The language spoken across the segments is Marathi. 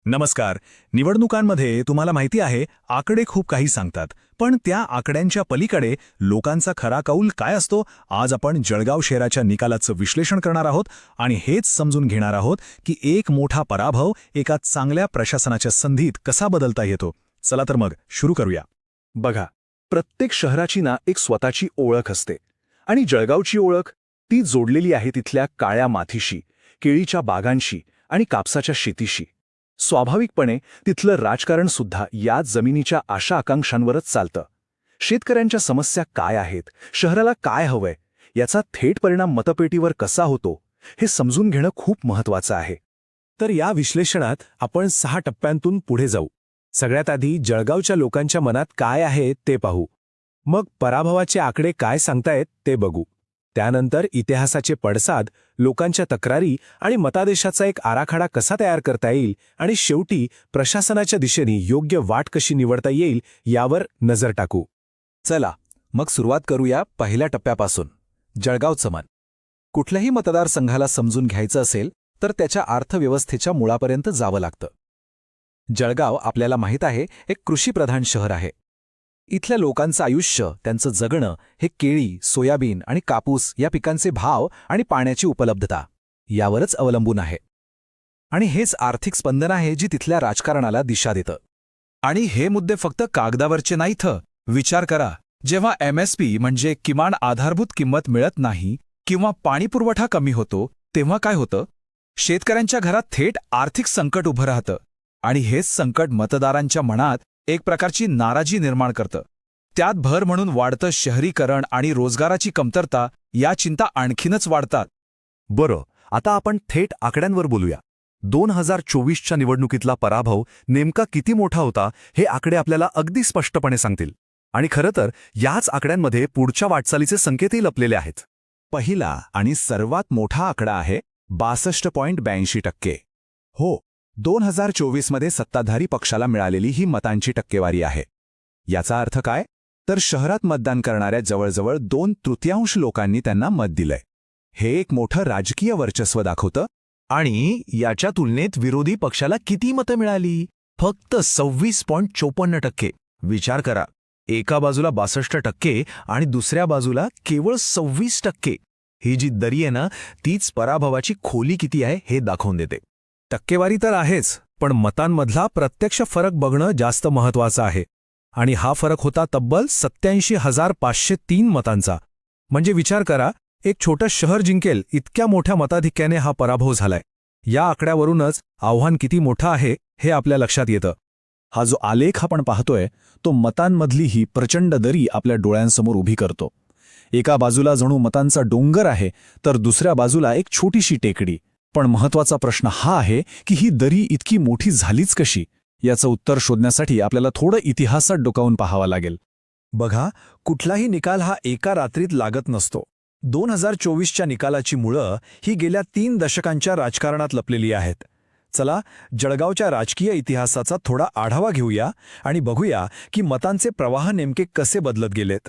नमस्कार. निवडणुकांमध्ये तुम्हाला माहिती आहे, आकडे खूप काही सांगतात, पण त्या आकड्यांच्या पलीकडे लोकांचा खरा कौल काय असतो? आज आपण जळगाव शहराच्या निकालाचं विश्लेषण करणार आहोत आणि हेच समजून घेणार आहोत की एक मोठा पराभव एका चांगल्या प्रशासनाच्या संधीत कसा बदलता येतो. चला तर मग सुरू करूया. बघा, प्रत्येक शहराची ना एक स्वतःची ओळख असते आणि जळगावची ओळख ती जोडलेली आहे तिथल्या काळ्या मातीशी, केळीच्या बागांशी आणि कापसाच्या शेतीशी. स्वाभाविकपणे तिथलं राजकारण सुद्धा या जमिनीच्या आशा आकांक्षांवरच चालतं. शेतकऱ्यांच्या समस्या काय आहेत, शहराला काय हवंय, याचा थेट परिणाम मतपेटीवर कसा होतो हे समजून घेणं खूप महत्त्वाचं आहे. तर या विश्लेषणात आपण 6 टप्प्यांतून पुढे जाऊ. सगळ्यात आधी जळगावच्या लोकांच्या मनात काय आहे ते पाहू. मग पराभवाचे आकडे काय सांगतायत ते बघू. त्यानंतर इतिहासाचे पडसाद, लोकांच्या तक्रारी आणि मतादेशाचा एक आराखडा कसा तयार करता येईल आणि शेवटी प्रशासनाच्या दिशेने योग्य वाट कशी निवडता येईल यावर नजर टाकू. चला मग सुरुवात करूया पहिल्या टप्प्यापासून. जळगावचं मन. कुठल्याही मतदारसंघाला समजून घ्यायचं असेल तर त्याच्या अर्थव्यवस्थेच्या मुळापर्यंत जावं लागतं. जळगाव आपल्याला माहीत आहे एक कृषीप्रधान शहर आहे. इथल्या लोकांचं आयुष्य, त्यांचं जगणं हे केळी, सोयाबीन आणि कापूस या पिकांचे भाव आणि पाण्याची उपलब्धता यावरच अवलंबून आहे. आणि हेच आर्थिक स्पंदन आहे जी तिथल्या राजकारणाला दिशा देतं. आणि हे मुद्दे फक्त कागदावरचे नाहीत. विचार करा, जेव्हा MSP म्हणजे किमान आधारभूत किंमत मिळत नाही किंवा पाणीपुरवठा कमी होतो, तेव्हा काय होतं? शेतकऱ्यांच्या घरात थेट आर्थिक संकट उभं राहतं. आणि हेच संकट मतदारांच्या मनात एक प्रकारची नाराजी निर्माण करतं. त्यात भर म्हणून वाढतं शहरीकरण आणि रोजगाराची कमतरता, या चिंता आणखीनच वाढतात. बरं, आता आपण थेट आकड्यांवर बोलूया. 2024च्या निवडणुकीतला पराभव नेमका किती मोठा होता हे आकडे आपल्याला अगदी स्पष्टपणे सांगतील. आणि खरं तर याच आकड्यांमध्ये पुढच्या वाटचालीचे संकेतही लपलेले आहेत. पहिला आणि सर्वात मोठा आकडा आहे 62.82%. हो, 2024मध्ये सत्ताधारी पक्षाला मिळालेली ही मतांची टक्केवारी आहे. याचा अर्थ काय? तर शहरात मतदान करणाऱ्या जवळजवळ 2/3 लोकांनी त्यांना मत दिलंय. हे एक मोठं राजकीय वर्चस्व दाखवतं. आणि याच्या तुलनेत विरोधी पक्षाला किती मतं मिळाली? फक्त 26.54%. विचार करा, एका बाजूला 62% आणि दुसऱ्या बाजूला केवळ 26%. ही जी दरी आहे ना, तीच पराभवाची खोली किती आहे हे दाखवून देते. टक्केवारी तर आहेच, पण मतांमधला प्रत्यक्ष फरक बघणं जास्त महत्त्वाचं आहे. आणि हा फरक होता तब्बल 87,503 मतांचा. म्हणजे विचार करा, एक छोटं शहर जिंकेल इतक्या मोठ्या मताधिक्याने हा पराभव झालाय. या आकड्यावरूनच आव्हान किती मोठं आहे हे आपल्या लक्षात येतं. हा जो आलेख आपण पाहतोय तो मतांमधली ही प्रचंड दरी आपल्या डोळ्यांसमोर उभी करतो. एका बाजूला जणू मतांचा डोंगर आहे, तर दुसऱ्या बाजूला एक छोटीशी टेकडी. पण महत्त्वाचा प्रश्न हा आहे की ही दरी इतकी मोठी झालीच कशी? याचं उत्तर शोधण्यासाठी आपल्याला थोडं इतिहासात डोकावून पाहावं लागेल. बघा, कुठलाही निकाल हा एका रात्रीत लागत नसतो. 2024च्या निकालाची मुळं ही गेल्या 3 दशकांच्या राजकारणात लपलेली आहेत. चला जळगावच्या राजकीय इतिहासाचा थोडा आढावा घेऊया आणि बघूया की मतांचे प्रवाह नेमके कसे बदलत गेलेत.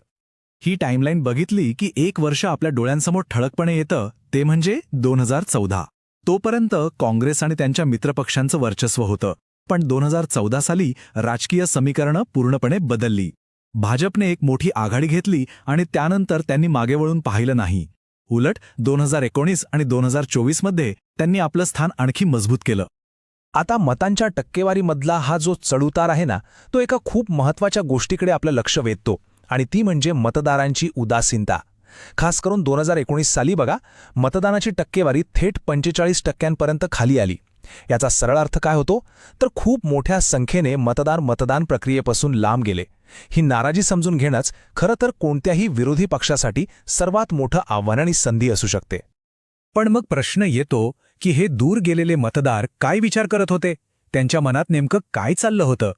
ही टाईमलाईन बघितली की एक वर्ष आपल्या डोळ्यांसमोर ठळकपणे येतं, ते म्हणजे 2014. तोपर्यंत काँग्रेस आणि त्यांच्या मित्रपक्षांचं वर्चस्व होतं. पण 2014 साली राजकीय समीकरणं पूर्णपणे बदलली. भाजपने एक मोठी आघाडी घेतली आणि त्यानंतर त्यांनी मागे वळून पाहिलं नाही. उलट 2019 आणि 2024मध्ये त्यांनी आपलं स्थान आणखी मजबूत केलं. आता मतांच्या टक्केवारीमधला हा जो चढउतार आहे ना, तो एका खूप महत्त्वाच्या गोष्टीकडे आपलं लक्ष वेधतो आणि ती म्हणजे मतदारांची उदासीनता. खास करून 2019 साली बघा, मतदानाची टक्केवारी थेट 45% खाली आली. याचा सरळ अर्थ काय होतो? तर खूप मोठ्या संख्येने मतदान प्रक्रियेपासून लांब गेले. ही नाराजी समजून घेणंच खरं तर कोणत्याही विरोधी पक्षासाठी सर्वात मोठं आव्हान आणि संधी असू शकते. पण मग प्रश्न येतो की हे दूर गेलेले मतदार काय विचार करत होते? त्यांच्या मनात नेमकं काय चाललं होतं?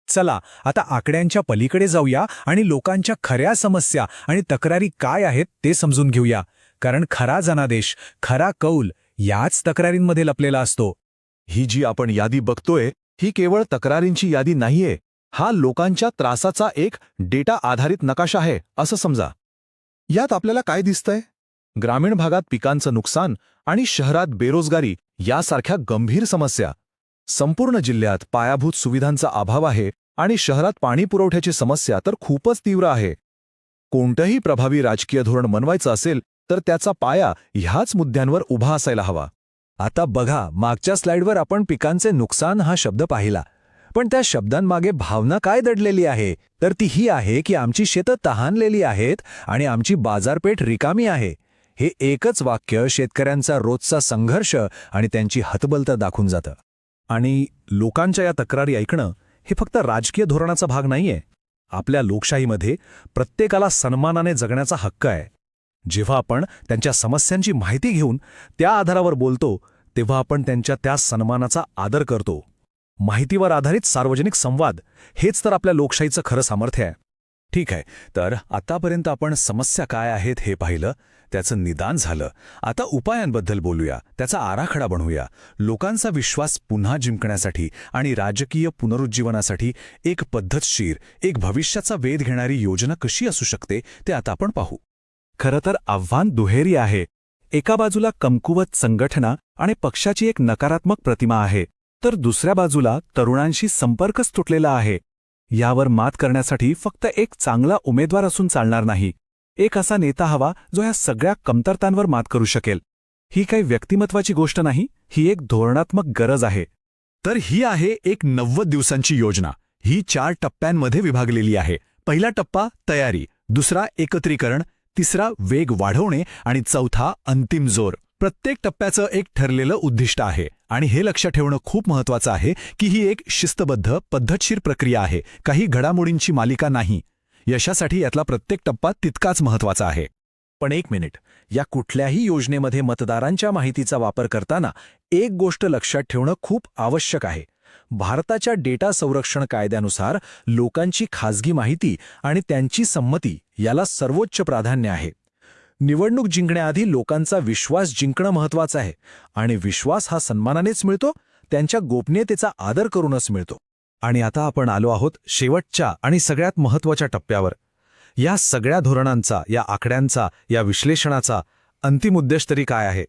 चला आता आकड्यांच्या पलीकडे जाऊया आणि लोकांच्या खऱ्या समस्या आणि तक्रारी काय आहेत ते समजून घेऊया. कारण खरा जनादेश, खरा कौल याच तक्रारींमध्ये लपलेला असतो. ही जी आपण यादी बघतोय ही केवळ तक्रारींची यादी नाहीये. हा लोकांच्या त्रासाचा एक डेटा आधारित नकाशा आहे असं समजा. यात आपल्याला काय दिसतंय? ग्रामीण भागात पिकांचं नुकसान आणि शहरात बेरोजगारी यासारख्या गंभीर समस्या. संपूर्ण जिल्ह्यात पायाभूत सुविधांचा अभाव आहे आणि शहरात पाणी पुरवठ्याची समस्या तर खूपच तीव्र आहे. कोणतंही प्रभावी राजकीय धोरण बनवायचं असेल तर त्याचा पाया ह्याच मुद्द्यांवर उभा असायला हवा. आता बघा, मागच्या स्लाइडवर आपण पिकांचे नुकसान हा शब्द पाहिला. पण त्या शब्दांमागे भावना काय दडलेली आहे? तर ती ही आहे की आमची शेतं तहानलेली आहेत आणि आमची बाजारपेठ रिकामी आहे. हे एकच वाक्य शेतकऱ्यांचा रोजचा संघर्ष आणि त्यांची हतबलता दाखवून जातं. आणि लोकांच्या या तक्रारी ऐकणं हे फक्त राजकीय धोरणाचा भाग नाहीये. आपल्या लोकशाहीमध्ये प्रत्येकाला सन्मानाने जगण्याचा हक्क आहे. जेव्हा आपण त्यांच्या समस्यांची माहिती घेऊन त्या आधारावर बोलतो तेव्हा आपण त्यांच्या त्या सन्मानाचा आदर करतो. माहितीवर आधारित सार्वजनिक संवाद हेच तर आपल्या लोकशाहीचं खरं सामर्थ्य आहे. ठीक आहे, तर आतापर्यंत आपण समस्या काय आहेत हे पाहिलं, त्याचं निदान झालं. आता उपायांबद्दल बोलूया, त्याचा आराखडा बनवूया. लोकांचा विश्वास पुन्हा जिंकण्यासाठी आणि राजकीय पुनरुज्जीवनासाठी एक पद्धतशीर, एक भविष्याचा वेध घेणारी योजना कशी असू शकते ते आता आपण पाहू. खरं तर आव्हान दुहेरी आहे. एका बाजूला कमकुवत संघटना आणि पक्षाची एक नकारात्मक प्रतिमा आहे, तर दुसऱ्या बाजूला तरुणांशी संपर्कच तुटलेला आहे. यावर मात करण्यासाठी फक्त एक चांगला उमेदवार असून चालणार नाही. एक असा नेता हवा जो या सगळ्या कमतरतांवर मात करू शकेल. ही काही व्यक्तिमत्वाची गोष्ट नाही, ही एक धोरणात्मक गरज आहे. तर ही आहे एक 90 दिवसांची योजना. ही 4 टप्प्यांमध्ये विभागलेली आहे. पहिला टप्पा तयारी, दुसरा एकत्रीकरण, तिसरा वेग वाढवणे आणि चौथा अंतिम जोर. प्रत्येक टप्प्याचं एक ठरलेलं उद्दिष्ट आहे आणि हे लक्षात ठेवणं खूप महत्त्वाचं आहे की ही एक शिस्तबद्ध, पद्धतशीर प्रक्रिया आहे, काही घडामोडींची मालिका नाही. यशासाठी यातला प्रत्येक टप्पा तितकाच महत्त्वाचा आहे. पण एक मिनिट, या कुठल्याही योजनेमध्ये मतदारांच्या माहितीचा वापर करताना एक गोष्ट लक्षात ठेवणं खूप आवश्यक आहे. भारताच्या डेटा संरक्षण कायद्यानुसार लोकांची खाजगी माहिती आणि त्यांची संमती याला सर्वोच्च प्राधान्य आहे. निवडणूक जिंकण्याआधी लोकांचा विश्वास जिंकणं महत्त्वाचं आहे आणि विश्वास हा सन्मानानेच मिळतो, त्यांच्या गोपनीयतेचा आदर करूनच मिळतो. आणि आता आपण आलो आहोत शेवटच्या आणि सगळ्यात महत्त्वाच्या टप्प्यावर. या सगळ्या धोरणांचा, या आकड्यांचा, या विश्लेषणाचा अंतिम उद्देश तरी काय आहे?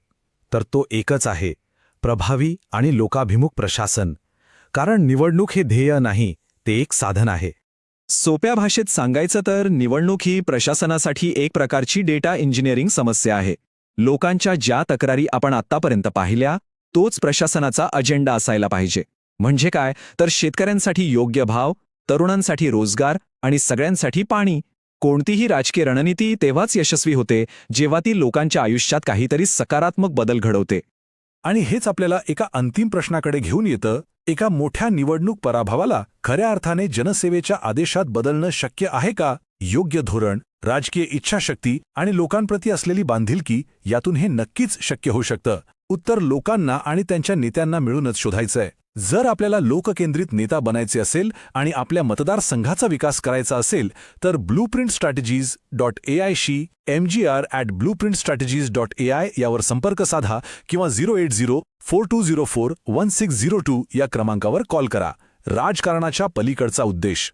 तर तो एकच आहे, प्रभावी आणि लोकाभिमुख प्रशासन. कारण निवडणूक हे ध्येय नाही, ते एक साधन आहे. सोप्या भाषेत सांगायचं तर निवडणूक ही प्रशासनासाठी एक प्रकारची डेटा इंजिनिअरिंग समस्या आहे. लोकांच्या ज्या तक्रारी आपण आत्तापर्यंत पाहिल्या तोच प्रशासनाचा अजेंडा असायला पाहिजे. म्हणजे काय, तर शेतकऱ्यांसाठी योग्य भाव, तरुणांसाठी रोजगार आणि सगळ्यांसाठी पाणी. कोणतीही राजकीय रणनीती तेव्हाच यशस्वी होते जेव्हा ती लोकांच्या आयुष्यात काहीतरी सकारात्मक बदल घडवते. आणि हेच आपल्याला एका अंतिम प्रश्नाकडे घेऊन येतं. एका मोठ्या निवडणूक पराभवाला खऱ्या अर्थाने जनसेवेच्या आदेशात बदलणं शक्य आहे का? योग्य धोरण, राजकीय इच्छाशक्ती आणि लोकांप्रती असलेली बांधिलकी यातून हे नक्कीच शक्य होऊ शकतं. उत्तर लोकांना आणि त्यांच्या नेत्यांना मिळूनच शोधायचंय. जर आपल्याला लोककेंद्रित नेता बनायचे असेल आणि आपल्या मतदारसंघाचा विकास करायचा असेल तर blueprintstrategies.ai शी mgr@blueprintstrategies.ai यावर संपर्क साधा किंवा 08042041602 या क्रमांकावर कॉल करा. राजकारणाच्या पलीकडचा उद्देश